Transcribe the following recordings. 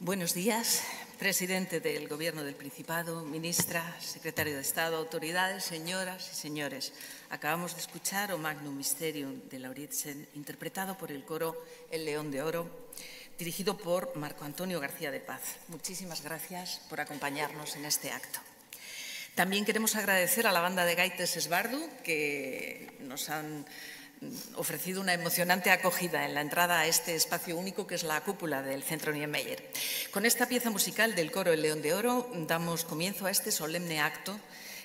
Buenos días, presidente del Gobierno del Principado, ministra, secretario de Estado, autoridades, señoras y señores. Acabamos de escuchar O Magnum Mysterium de Lauritzen, interpretado por el coro El León de Oro, dirigido por Marco Antonio García de Paz. Muchísimas gracias por acompañarnos en este acto. También queremos agradecer a la banda de gaites Esbardu, que nos han ofrecido una emocionante acogida en la entrada a este espacio único que es la cúpula del Centro Niemeyer. Con esta pieza musical del coro El León de Oro damos comienzo a este solemne acto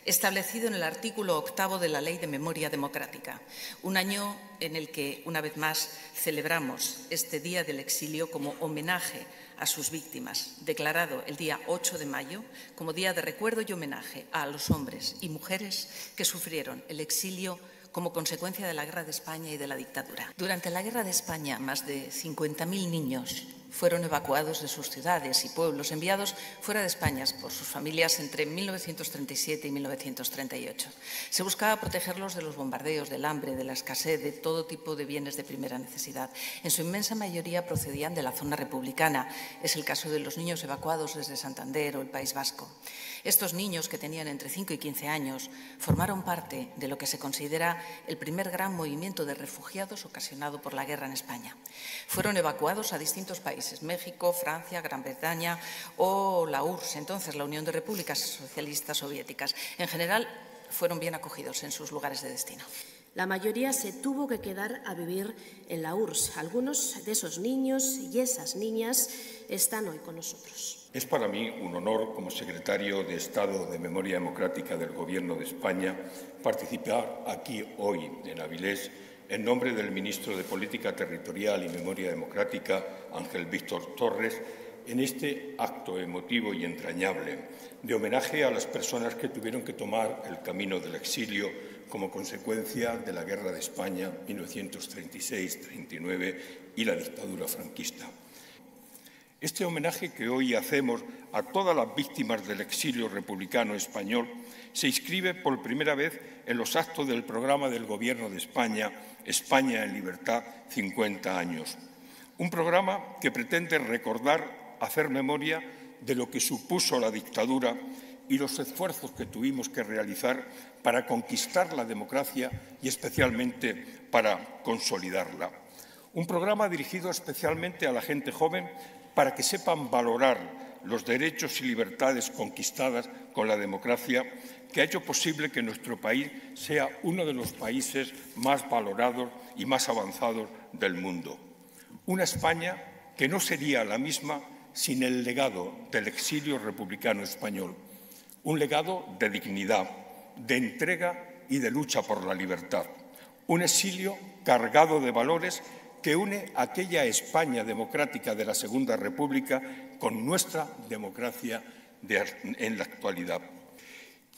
establecido en el artículo 8º de la Ley de Memoria Democrática, un año en el que, una vez más, celebramos este Día del Exilio como homenaje a sus víctimas, declarado el día 8 de mayo como Día de Recuerdo y Homenaje a los hombres y mujeres que sufrieron el exilio como consecuencia de la Guerra de España y de la dictadura. Durante la Guerra de España, más de 50.000 niños fueron evacuados de sus ciudades y pueblos, enviados fuera de España por sus familias entre 1937 y 1938. Se buscaba protegerlos de los bombardeos, del hambre, de la escasez, de todo tipo de bienes de primera necesidad. En su inmensa mayoría procedían de la zona republicana. Es el caso de los niños evacuados desde Santander o el País Vasco. Estos niños, que tenían entre 5 y 15 años, formaron parte de lo que se considera el primer gran movimiento de refugiados ocasionado por la guerra en España. Fueron evacuados a distintos países: México, Francia, Gran Bretaña o la URSS, entonces la Unión de Repúblicas Socialistas Soviéticas. En general, fueron bien acogidos en sus lugares de destino. La mayoría se tuvo que quedar a vivir en la URSS. Algunos de esos niños y esas niñas están hoy con nosotros. Es para mí un honor, como secretario de Estado de Memoria Democrática del Gobierno de España, participar aquí hoy en Avilés en nombre del ministro de Política Territorial y Memoria Democrática, Ángel Víctor Torres, en este acto emotivo y entrañable de homenaje a las personas que tuvieron que tomar el camino del exilio como consecuencia de la Guerra de España 1936-39 y la dictadura franquista. Este homenaje que hoy hacemos a todas las víctimas del exilio republicano español se inscribe por primera vez en los actos del programa del Gobierno de España, España en Libertad, 50 años. Un programa que pretende recordar, hacer memoria de lo que supuso la dictadura y los esfuerzos que tuvimos que realizar para conquistar la democracia y especialmente para consolidarla. Un programa dirigido especialmente a la gente joven para que sepan valorar los derechos y libertades conquistadas con la democracia, que ha hecho posible que nuestro país sea uno de los países más valorados y más avanzados del mundo. Una España que no sería la misma sin el legado del exilio republicano español. Un legado de dignidad, de entrega y de lucha por la libertad. Un exilio cargado de valores que une aquella España democrática de la Segunda República con nuestra democracia en la actualidad.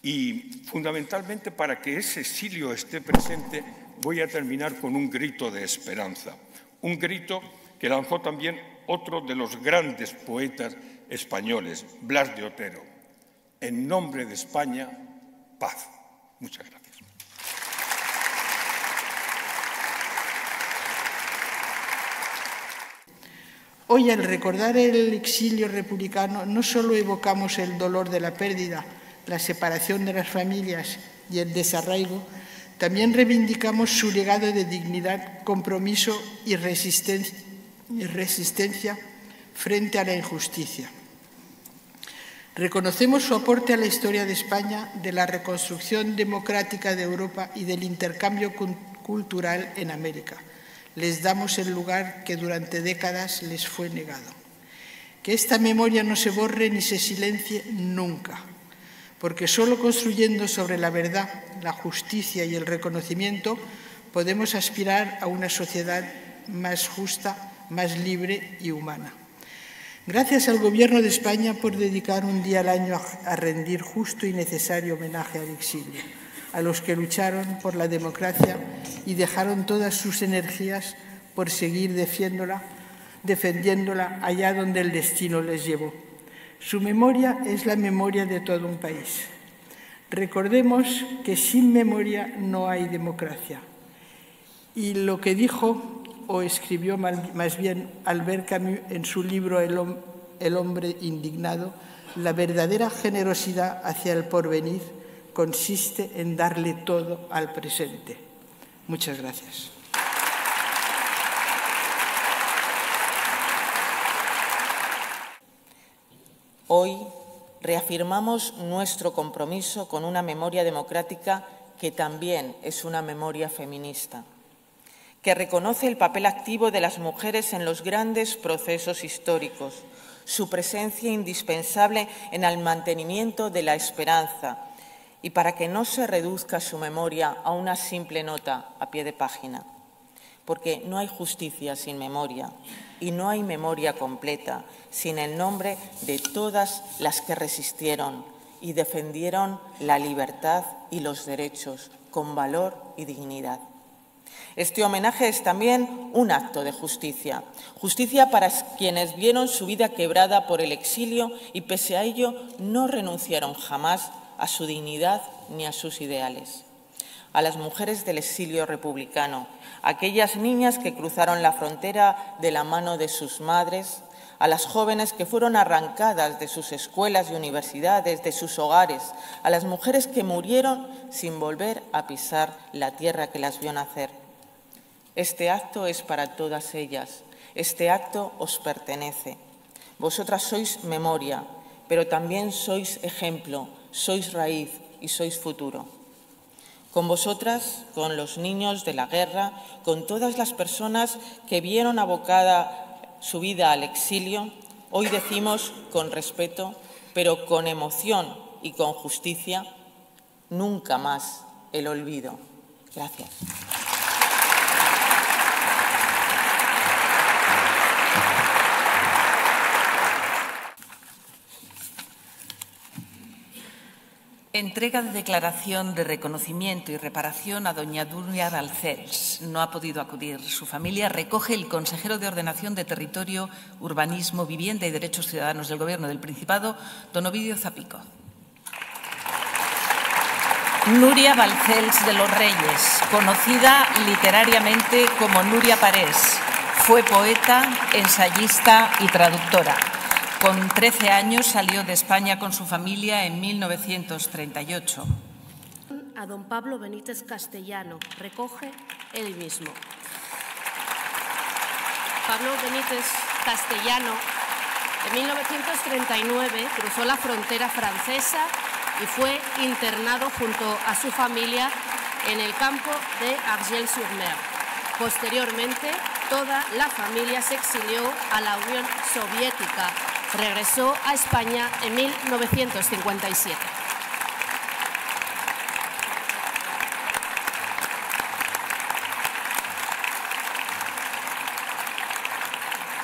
Y, fundamentalmente, para que ese exilio esté presente, voy a terminar con un grito de esperanza. Un grito que lanzó también otro de los grandes poetas españoles, Blas de Otero. En nombre de España, paz. Muchas gracias. Hoy, al recordar el exilio republicano, no solo evocamos el dolor de la pérdida, la separación de las familias y el desarraigo, también reivindicamos su legado de dignidad, compromiso y resistencia frente a la injusticia. Reconocemos su aporte a la historia de España, de la reconstrucción democrática de Europa y del intercambio cultural en América. Les damos el lugar que durante décadas les fue negado. Que esta memoria no se borre ni se silencie nunca, porque solo construyendo sobre la verdad, la justicia y el reconocimiento podemos aspirar a una sociedad más justa, más libre y humana. Gracias al Gobierno de España por dedicar un día al año a rendir justo y necesario homenaje al exilio, a los que lucharon por la democracia y dejaron todas sus energías por seguir defendiéndola allá donde el destino les llevó. Su memoria es la memoria de todo un país. Recordemos que sin memoria no hay democracia. Y lo que dijo o escribió más bien Albert Camus en su libro el hombre indignado, la verdadera generosidad hacia el porvenir consiste en darle todo al presente. Muchas gracias. Hoy reafirmamos nuestro compromiso con una memoria democrática que también es una memoria feminista, que reconoce el papel activo de las mujeres en los grandes procesos históricos, su presencia indispensable en el mantenimiento de la esperanza y para que no se reduzca su memoria a una simple nota a pie de página. Porque no hay justicia sin memoria y no hay memoria completa sin el nombre de todas las que resistieron y defendieron la libertad y los derechos con valor y dignidad. Este homenaje es también un acto de justicia, justicia para quienes vieron su vida quebrada por el exilio y pese a ello no renunciaron jamás a su dignidad ni a sus ideales. A las mujeres del exilio republicano, aquellas niñas que cruzaron la frontera de la mano de sus madres, a las jóvenes que fueron arrancadas de sus escuelas y universidades, de sus hogares, a las mujeres que murieron sin volver a pisar la tierra que las vio nacer. Este acto es para todas ellas, este acto os pertenece. Vosotras sois memoria, pero también sois ejemplo, sois raíz y sois futuro. Con vosotras, con los niños de la guerra, con todas las personas que vieron abocada su vida al exilio, hoy decimos con respeto, pero con emoción y con justicia, nunca más el olvido. Gracias. Entrega de declaración de reconocimiento y reparación a doña Núria Balcells. No ha podido acudir su familia. Recoge el consejero de Ordenación de Territorio, Urbanismo, Vivienda y Derechos Ciudadanos del Gobierno del Principado, don Ovidio Zapico. Núria Balcells de los Reyes, conocida literariamente como Núria Parés, fue poeta, ensayista y traductora. Con 13 años salió de España con su familia en 1938. A don Pablo Benítez Castellano, recoge él mismo. Pablo Benítez Castellano, en 1939 cruzó la frontera francesa y fue internado junto a su familia en el campo de Argel-sur-Mer. Posteriormente, toda la familia se exilió a la Unión Soviética. Regresó a España en 1957.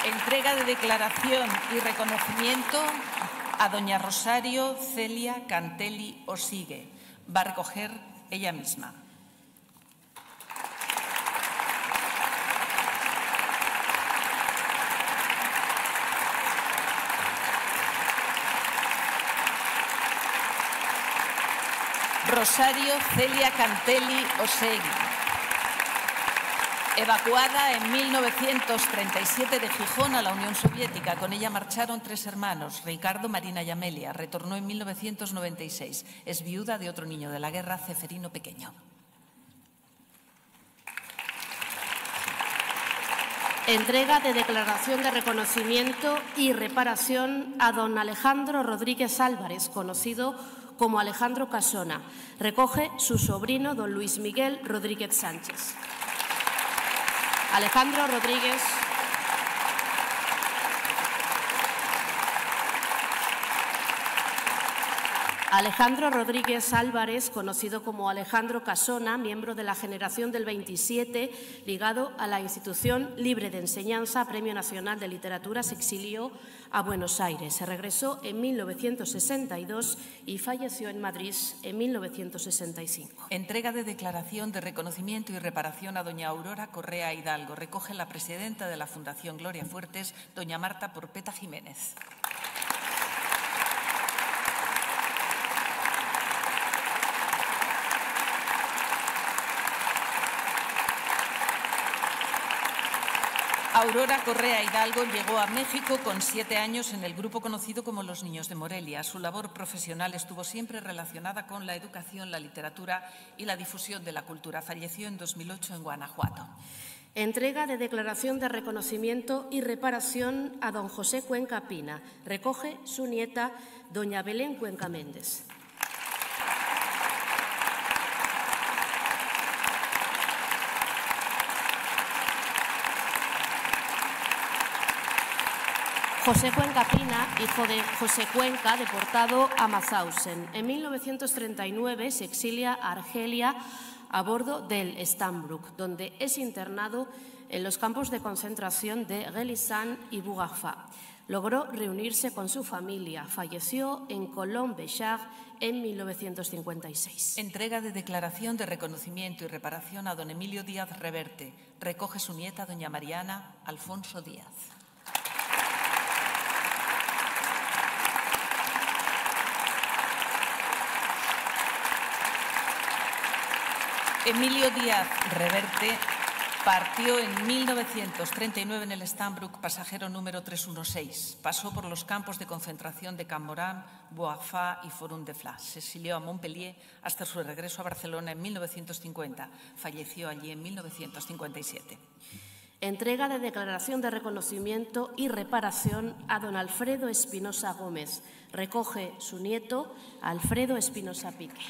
Entrega de declaración y reconocimiento a doña Rosario Celia Cantelli Osigue. Va a recoger ella misma. Rosario Celia Cantelli Osigue, evacuada en 1937 de Gijón a la Unión Soviética. Con ella marcharon 3 hermanos, Ricardo, Marina y Amelia. Retornó en 1996. Es viuda de otro niño de la guerra, Ceferino Pequeño. Entrega de declaración de reconocimiento y reparación a don Alejandro Rodríguez Álvarez, conocido como Alejandro Casona. Recoge su sobrino, don Luis Miguel Rodríguez Sánchez. Alejandro Rodríguez Álvarez, conocido como Alejandro Casona, miembro de la generación del 27, ligado a la Institución Libre de Enseñanza, Premio Nacional de Literatura, se exilió a Buenos Aires. Se regresó en 1962 y falleció en Madrid en 1965. Entrega de declaración de reconocimiento y reparación a doña Aurora Correa Hidalgo. Recoge la presidenta de la Fundación Gloria Fuertes, doña Marta Porpeta Jiménez. Aurora Correa Hidalgo llegó a México con 7 años en el grupo conocido como Los Niños de Morelia. Su labor profesional estuvo siempre relacionada con la educación, la literatura y la difusión de la cultura. Falleció en 2008 en Guanajuato. Entrega de declaración de reconocimiento y reparación a don José Cuenca Pina. Recoge su nieta, doña Belén Cuenca Méndez. José Cuenca Pina, hijo de José Cuenca, deportado a Mauthausen. En 1939 se exilia a Argelia a bordo del Stambrook, donde es internado en los campos de concentración de Guelissan y Bougafa. Logró reunirse con su familia. Falleció en Colombe-Béchar en 1956. Entrega de declaración de reconocimiento y reparación a don Emilio Díaz Reverte. Recoge su nieta, doña Mariana Alfonso Díaz. Emilio Díaz Reverte partió en 1939 en el Stambrook, pasajero número 316. Pasó por los campos de concentración de Cambodán, Bougafa y Forum de Flas. Se exilió a Montpellier hasta su regreso a Barcelona en 1950. Falleció allí en 1957. Entrega de declaración de reconocimiento y reparación a don Alfredo Espinosa Gómez. Recoge su nieto, Alfredo Espinosa Pique.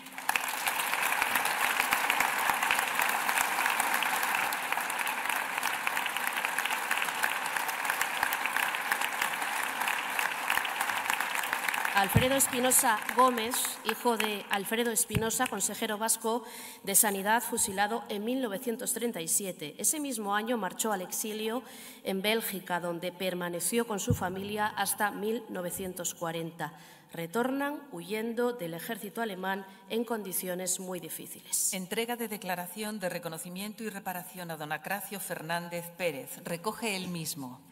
Alfredo Espinosa Gómez, hijo de Alfredo Espinosa, consejero vasco de Sanidad, fusilado en 1937. Ese mismo año marchó al exilio en Bélgica, donde permaneció con su familia hasta 1940. Retornan huyendo del ejército alemán en condiciones muy difíciles. Entrega de declaración de reconocimiento y reparación a don Acracio Fernández Pérez. Recoge él mismo.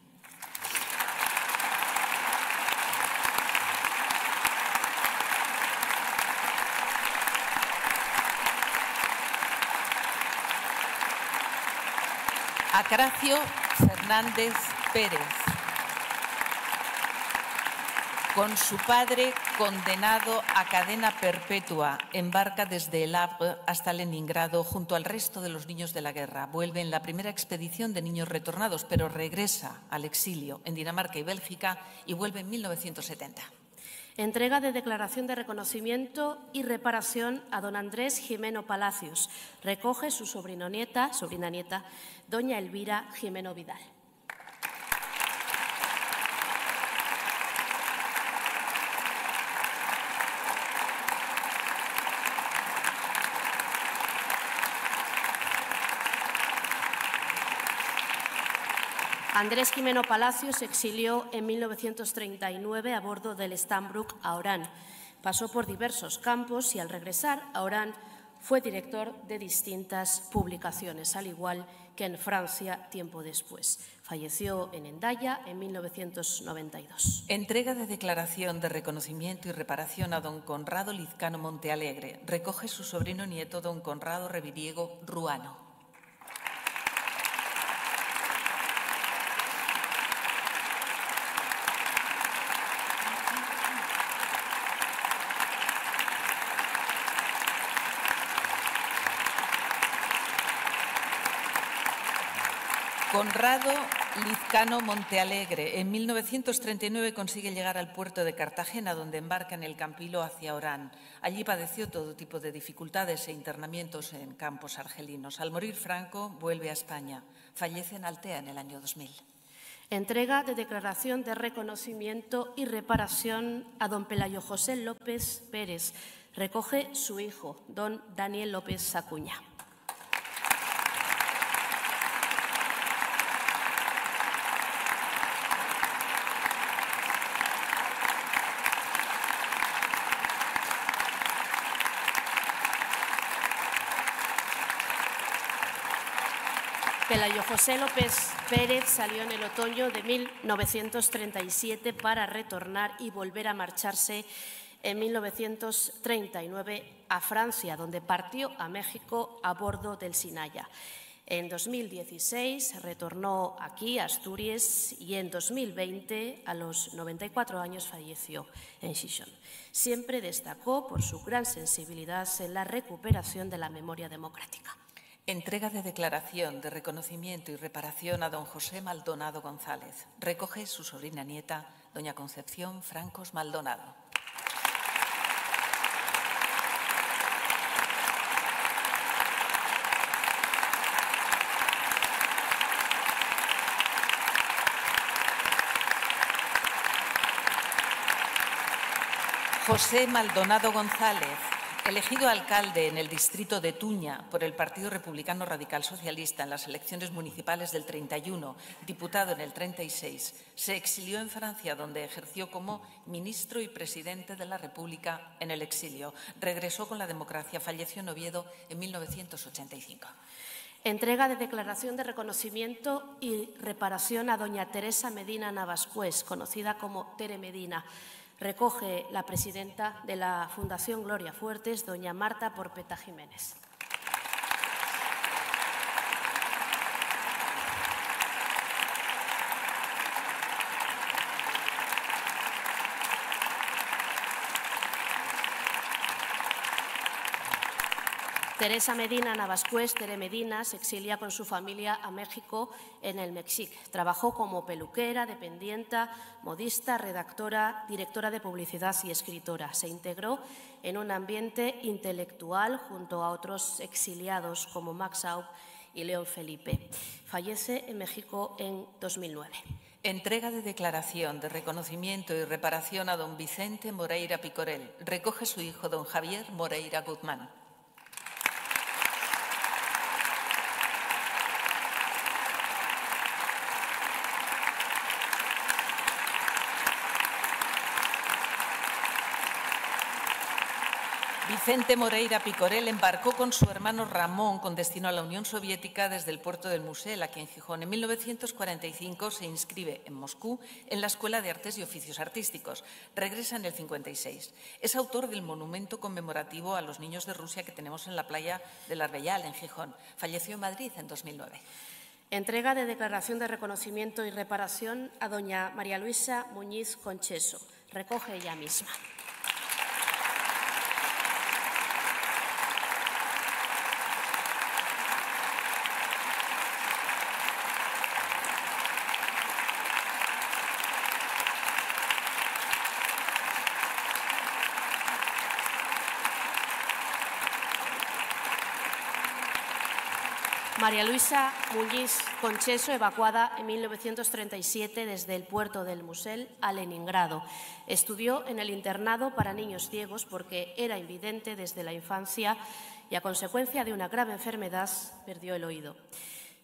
Acracio Fernández Pérez, con su padre condenado a cadena perpetua, embarca desde El Havre hasta Leningrado junto al resto de los niños de la guerra. Vuelve en la primera expedición de niños retornados, pero regresa al exilio en Dinamarca y Bélgica y vuelve en 1970. Entrega de declaración de reconocimiento y reparación a don Andrés Jimeno Palacios. Recoge su sobrina nieta, doña Elvira Jimeno Vidal. Andrés Jimeno Palacios se exilió en 1939 a bordo del Stambrook a Orán. Pasó por diversos campos y al regresar a Orán fue director de distintas publicaciones, al igual que en Francia tiempo después. Falleció en Hendaya en 1992. Entrega de declaración de reconocimiento y reparación a don Conrado Lizcano Montealegre. Recoge su sobrino nieto, don Conrado Reviriego Ruano. Conrado Lizcano Montealegre, en 1939 consigue llegar al puerto de Cartagena, donde embarca en el Campilo hacia Orán. Allí padeció todo tipo de dificultades e internamientos en campos argelinos. Al morir Franco, vuelve a España. Fallece en Altea en el año 2000. Entrega de declaración de reconocimiento y reparación a don Pelayo José López Pérez. Recoge su hijo, don Daniel López Acuña. Pelayo José López Pérez salió en el otoño de 1937 para retornar y volver a marcharse en 1939 a Francia, donde partió a México a bordo del Sinaya. En 2016 retornó aquí a Asturias y en 2020, a los 94 años, falleció en Xixón. Siempre destacó por su gran sensibilidad en la recuperación de la memoria democrática. Entrega de declaración de reconocimiento y reparación a don José Maldonado González. Recoge su sobrina nieta, doña Concepción Francos Maldonado. José Maldonado González, elegido alcalde en el distrito de Tuña por el Partido Republicano Radical Socialista en las elecciones municipales del 31, diputado en el 36, se exilió en Francia, donde ejerció como ministro y presidente de la República en el exilio. Regresó con la democracia, falleció en Oviedo en 1985. Entrega de declaración de reconocimiento y reparación a doña Teresa Medina Navascués, conocida como Tere Medina. Recoge la presidenta de la Fundación Gloria Fuertes, doña Marta Porpeta Jiménez. Teresa Medina Navascués, Tere Medina, se exilia con su familia a México en el Mexic. Trabajó como peluquera, dependienta, modista, redactora, directora de publicidad y escritora. Se integró en un ambiente intelectual junto a otros exiliados como Max Aub y León Felipe. Fallece en México en 2009. Entrega de declaración de reconocimiento y reparación a don Vicente Moreira Picorel. Recoge su hijo don Javier Moreira Guzmán. Vicente Moreira Picorel embarcó con su hermano Ramón con destino a la Unión Soviética desde el puerto del Musel, aquí en Gijón. En 1945 se inscribe en Moscú en la Escuela de Artes y Oficios Artísticos. Regresa en el 56. Es autor del monumento conmemorativo a los niños de Rusia que tenemos en la playa del Arbellal, en Gijón. Falleció en Madrid en 2009. Entrega de declaración de reconocimiento y reparación a doña María Luisa Muñiz Concheso. Recoge ella misma. María Luisa Muñiz Concheso, evacuada en 1937 desde el puerto del Musel a Leningrado. Estudió en el internado para niños ciegos porque era invidente desde la infancia y a consecuencia de una grave enfermedad perdió el oído.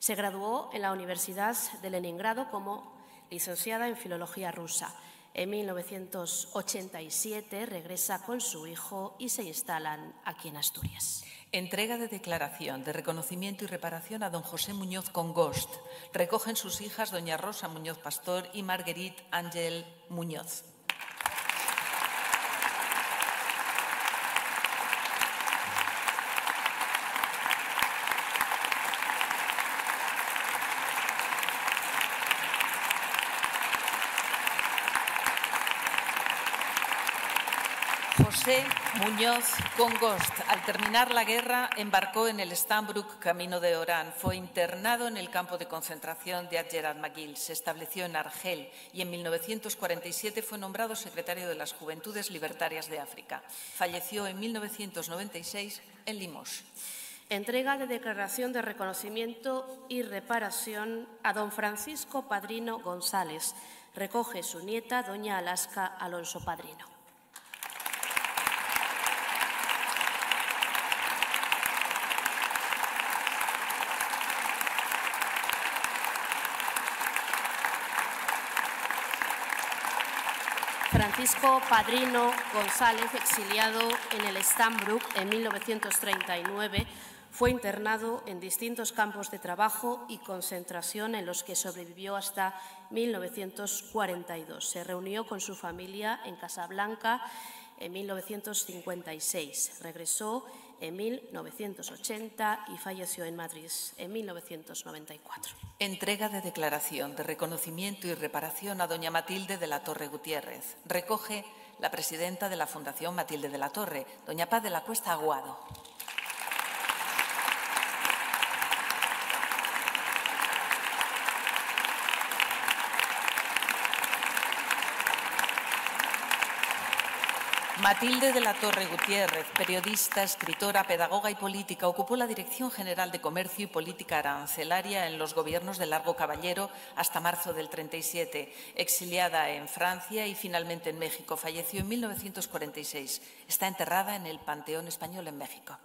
Se graduó en la Universidad de Leningrado como licenciada en Filología Rusa. En 1987 regresa con su hijo y se instalan aquí en Asturias. Entrega de declaración de reconocimiento y reparación a don José Muñoz Congost. Recogen sus hijas doña Rosa Muñoz Pastor y Marguerite Ángel Muñoz. José Muñoz Congost, al terminar la guerra, embarcó en el Stambrook camino de Orán. Fue internado en el campo de concentración de Adjerat-Maguil. Se estableció en Argel y en 1947 fue nombrado secretario de las Juventudes Libertarias de África. Falleció en 1996 en Limos. Entrega de declaración de reconocimiento y reparación a don Francisco Padrino González. Recoge su nieta, doña Alaska Alonso Padrino. Francisco Padrino González, exiliado en el Stambrook en 1939, fue internado en distintos campos de trabajo y concentración en los que sobrevivió hasta 1942. Se reunió con su familia en Casablanca en 1956. Regresó en 1980 y falleció en Madrid en 1994. Entrega de declaración de reconocimiento y reparación a doña Matilde de la Torre Gutiérrez. Recoge la presidenta de la Fundación Matilde de la Torre, doña Paz de la Cuesta Aguado. Matilde de la Torre Gutiérrez, periodista, escritora, pedagoga y política, ocupó la Dirección General de Comercio y Política Arancelaria en los gobiernos de Largo Caballero hasta marzo del 37. Exiliada en Francia y finalmente en México, falleció en 1946. Está enterrada en el Panteón Español en México.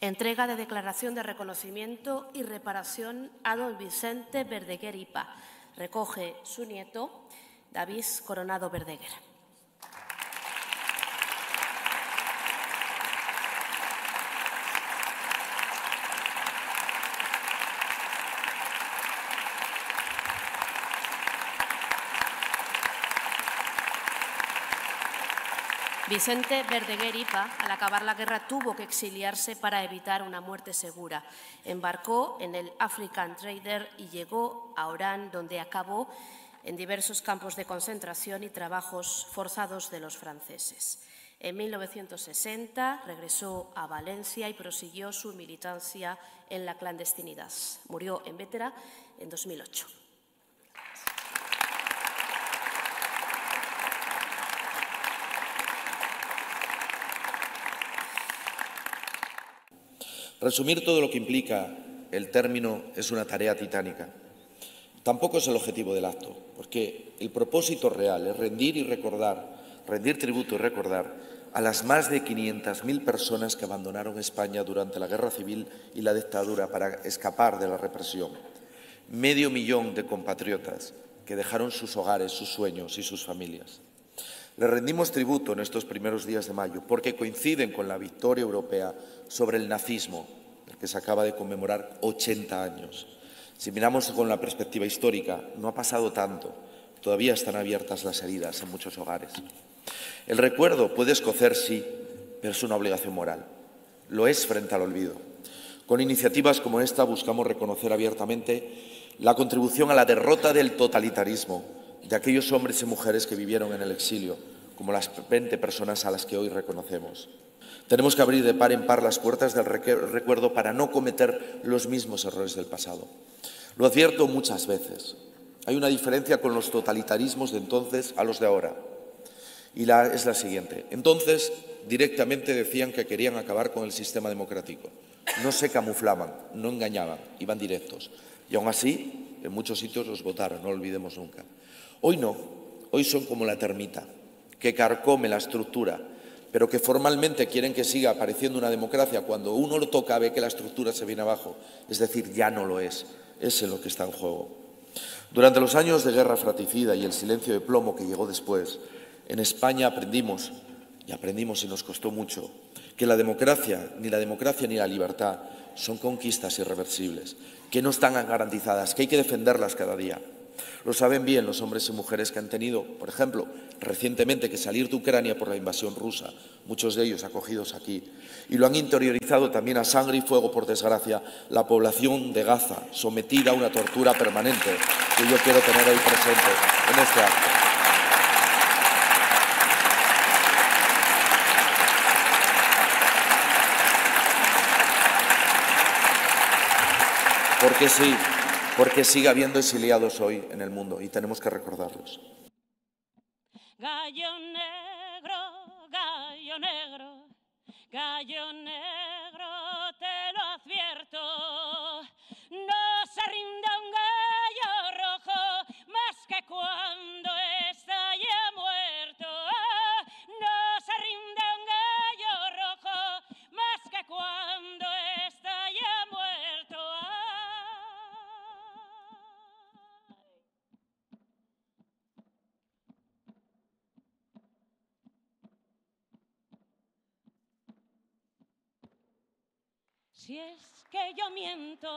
Entrega de declaración de reconocimiento y reparación a don Vicente Verdeguer Ipa. Recoge su nieto, David Coronado Verdeguer. Vicente Verdeguer Ipa, al acabar la guerra, tuvo que exiliarse para evitar una muerte segura. Embarcó en el African Trader y llegó a Orán, donde acabó en diversos campos de concentración y trabajos forzados de los franceses. En 1960 regresó a Valencia y prosiguió su militancia en la clandestinidad. Murió en Bétera en 2008. Resumir todo lo que implica el término es una tarea titánica. Tampoco es el objetivo del acto, porque el propósito real es rendir tributo y recordar a las más de 500.000 personas que abandonaron España durante la Guerra Civil y la dictadura para escapar de la represión. 500.000 de compatriotas que dejaron sus hogares, sus sueños y sus familias. Le rendimos tributo en estos primeros días de mayo porque coinciden con la victoria europea sobre el nazismo, el que se acaba de conmemorar 80 años. Si miramos con la perspectiva histórica, no ha pasado tanto. Todavía están abiertas las heridas en muchos hogares. El recuerdo puede escocer, sí, pero es una obligación moral. Lo es frente al olvido. Con iniciativas como esta buscamos reconocer abiertamente la contribución a la derrota del totalitarismo de aquellos hombres y mujeres que vivieron en el exilio, como las 20 personas a las que hoy reconocemos. Tenemos que abrir de par en par las puertas del recuerdo para no cometer los mismos errores del pasado. Lo advierto muchas veces. Hay una diferencia con los totalitarismos de entonces a los de ahora. Y es la siguiente. Entonces, directamente decían que querían acabar con el sistema democrático. No se camuflaban, no engañaban, iban directos. Y aún así, en muchos sitios los votaron, no lo olvidemos nunca. Hoy no, hoy son como la termita, que carcome la estructura, pero que formalmente quieren que siga apareciendo una democracia cuando uno lo toca ve que la estructura se viene abajo, es decir, ya no lo es. Es en lo que está en juego. Durante los años de guerra fratricida y el silencio de plomo que llegó después, en España aprendimos y nos costó mucho, que la democracia ni la libertad son conquistas irreversibles, que no están garantizadas, que hay que defenderlas cada día. Lo saben bien los hombres y mujeres que han tenido, por ejemplo, recientemente que salir de Ucrania por la invasión rusa, muchos de ellos acogidos aquí, y lo han interiorizado también a sangre y fuego, por desgracia, la población de Gaza, sometida a una tortura permanente, que yo quiero tener hoy presente en este acto. Porque sigue habiendo exiliados hoy en el mundo y tenemos que recordarlos. Gallo negro, gallo negro, gallo negro, te lo advierto. No se rinde un gallo rojo más que cuando está ya muerto. No se rinde un gallo rojo más que cuando está ya muerto. Si es que yo miento,